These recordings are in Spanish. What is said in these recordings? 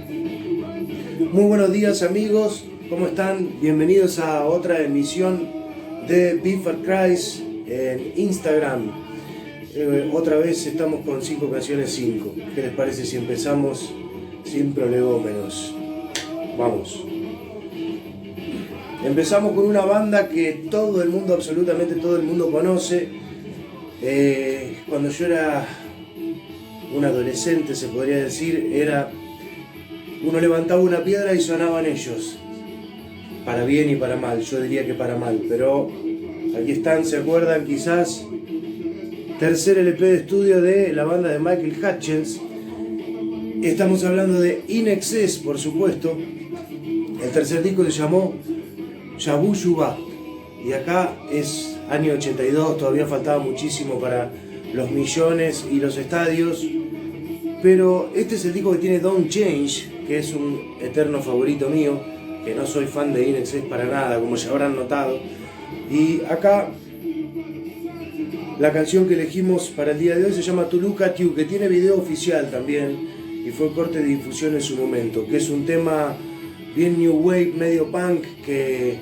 Muy buenos días amigos, ¿cómo están? Bienvenidos a otra emisión de Beat for Christ en Instagram. Otra vez estamos con 5 canciones 5. ¿Qué les parece si empezamos sin prolegómenos? Vamos. Empezamos con una banda que todo el mundo, absolutamente todo el mundo conoce. Cuando yo era un adolescente, se podría decir, uno levantaba una piedra y sonaban ellos, para bien y para mal. Yo diría que para mal, pero aquí están, ¿se acuerdan quizás? Tercer LP de estudio de la banda de Michael Hutchence. Estamos hablando de In Excess, por supuesto. El tercer disco se llamó Yabu Yuba, y acá es año 82, todavía faltaba muchísimo para los millones y los estadios, pero este es el disco que tiene Don't Change, que es un eterno favorito mío, que no soy fan de In Excess para nada, como ya habrán notado. Y acá la canción que elegimos para el día de hoy se llama To Look At You, que tiene video oficial también y fue corte de difusión en su momento, que es un tema bien new wave, medio punk, que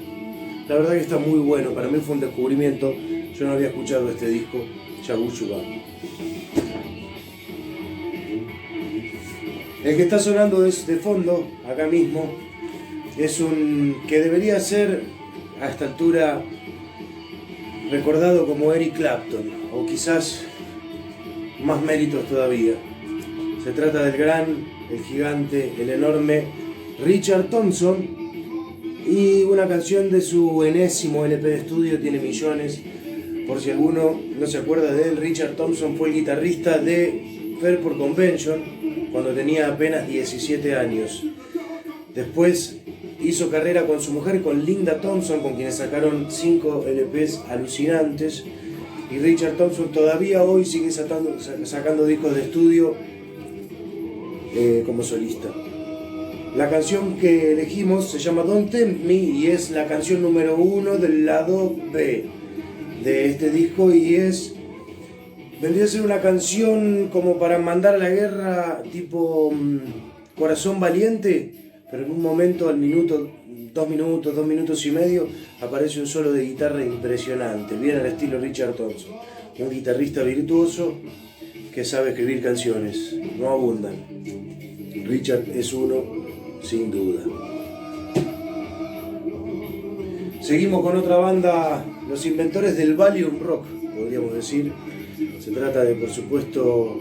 la verdad que está muy bueno. Para mí fue un descubrimiento, yo no había escuchado este disco, Yabu Yuba. El que está sonando de fondo, acá mismo, es un que debería ser a esta altura recordado como Eric Clapton, o quizás más méritos todavía. Se trata del gran, el gigante, el enorme Richard Thompson, y una canción de su enésimo LP de estudio, tiene millones. Por si alguno no se acuerda de él, Richard Thompson fue el guitarrista de Fairport Convention cuando tenía apenas 17 años. Después hizo carrera con su mujer, con Linda Thompson, con quienes sacaron 5 LPs alucinantes. Y Richard Thompson todavía hoy sigue sacando discos de estudio como solista. La canción que elegimos se llama Don't Tempt Me y es la canción número 1 del lado B de este disco, y vendría a ser una canción como para mandar a la guerra, tipo Corazón Valiente, pero en un momento, al minuto, 2 minutos y medio, aparece un solo de guitarra impresionante, bien al estilo Richard Thompson, un guitarrista virtuoso que sabe escribir canciones, no abundan. Richard es uno, sin duda. Seguimos con otra banda, los inventores del Valium Rock, podríamos decir. Se trata de, por supuesto,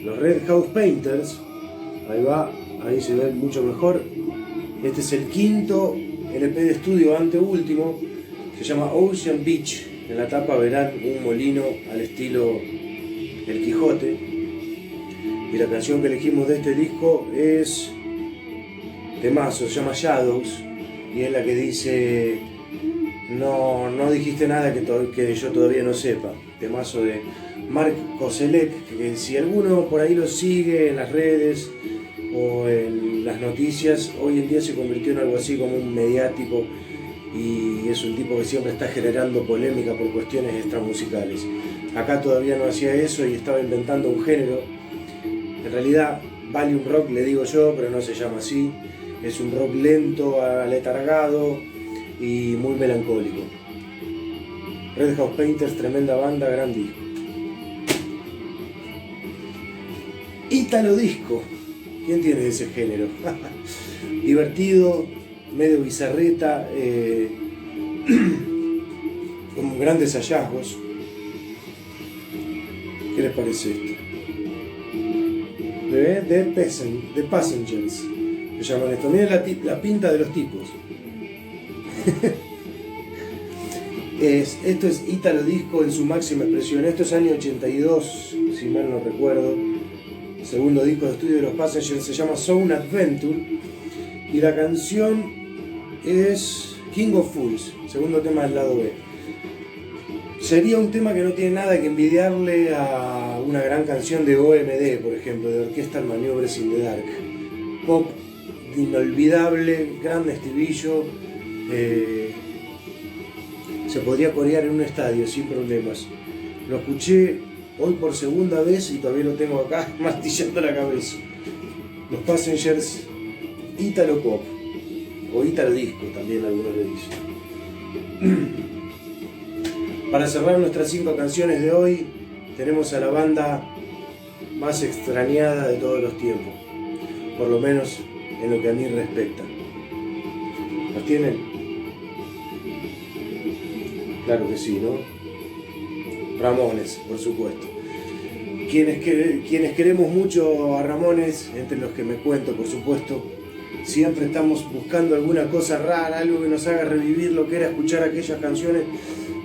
los Red House Painters. Ahí va, ahí se ve mucho mejor. Este es el quinto LP de estudio, anteúltimo. Se llama Ocean Beach. En la tapa verán un molino al estilo El Quijote. Y la canción que elegimos de este disco es temazo, se llama Shadows. Y es la que dice: no dijiste nada que yo todavía no sepa. Temazo de Mark Koselleck, que si alguno por ahí lo sigue en las redes o en las noticias, hoy en día se convirtió en algo así como un mediático, y es un tipo que siempre está generando polémica por cuestiones extramusicales. Acá todavía no hacía eso y estaba inventando un género. En realidad Valium Rock le digo yo, pero no se llama así. Es un rock lento, aletargado y muy melancólico. Red House Painters, tremenda banda, gran disco. Ítalo disco, ¿quién tiene ese género? Divertido, medio bizarreta, con grandes hallazgos. ¿Qué les parece esto? The Passengers se llaman esto. Miren la pinta de los tipos. Esto es Ítalo disco en su máxima expresión. Esto es año 82, si mal no recuerdo. El segundo disco de estudio de los Passengers se llama Sound Adventure, y la canción es King of Fools, segundo tema del lado B. Sería un tema que no tiene nada que envidiarle a una gran canción de OMD, por ejemplo, de Orchestral Maneuvers in the Dark. Pop inolvidable, gran estribillo, se podría corear en un estadio sin problemas. Lo escuché hoy por segunda vez y todavía lo tengo acá martillando la cabeza. Los Passengers Ítalo Pop, o Ítalo Disco también algunos le dicen. Para cerrar nuestras 5 canciones de hoy, tenemos a la banda más extrañada de todos los tiempos, por lo menos en lo que a mí respecta. ¿Los tienen? Claro que sí, ¿no? Ramones, por supuesto. Quienes queremos mucho a Ramones, entre los que me cuento, por supuesto, siempre estamos buscando alguna cosa rara, algo que nos haga revivir lo que era escuchar aquellas canciones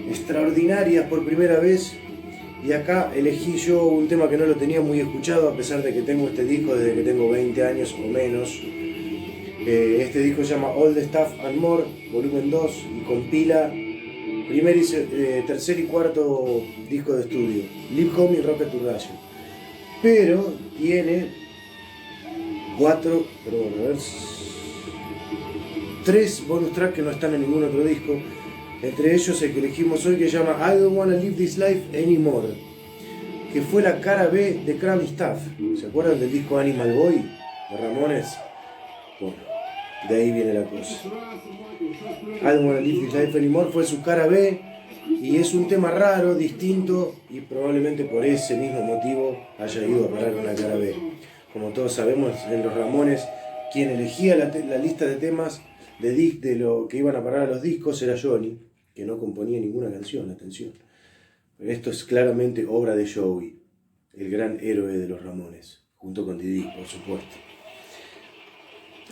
extraordinarias por primera vez. Y acá elegí yo un tema que no lo tenía muy escuchado, a pesar de que tengo este disco desde que tengo 20 años o menos. Este disco se llama All the Stuff and More, volumen 2, y compila tercer y cuarto disco de estudio, Live Home y Rocket to Russia. Pero tiene 3 bonus tracks que no están en ningún otro disco. Entre ellos el que elegimos hoy, que se llama I Don't Wanna Live This Life Anymore, que fue la cara B de Crummy Stuff. ¿Se acuerdan del disco Animal Boy de Ramones? Bueno, de ahí viene la cosa. I Don't Wanna Live This Life Anymore fue su cara B, y es un tema raro, distinto, y probablemente por ese mismo motivo haya ido a parar una cara B. Como todos sabemos, en los Ramones, quien elegía la lista de temas de lo que iban a parar a los discos era Johnny, que no componía ninguna canción, atención. Pero esto es claramente obra de Joey, el gran héroe de los Ramones, junto con Didi, por supuesto.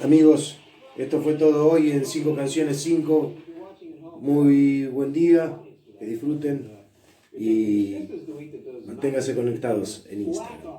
Amigos, esto fue todo hoy en 5 canciones 5. Muy buen día, que disfruten y manténganse conectados en Instagram.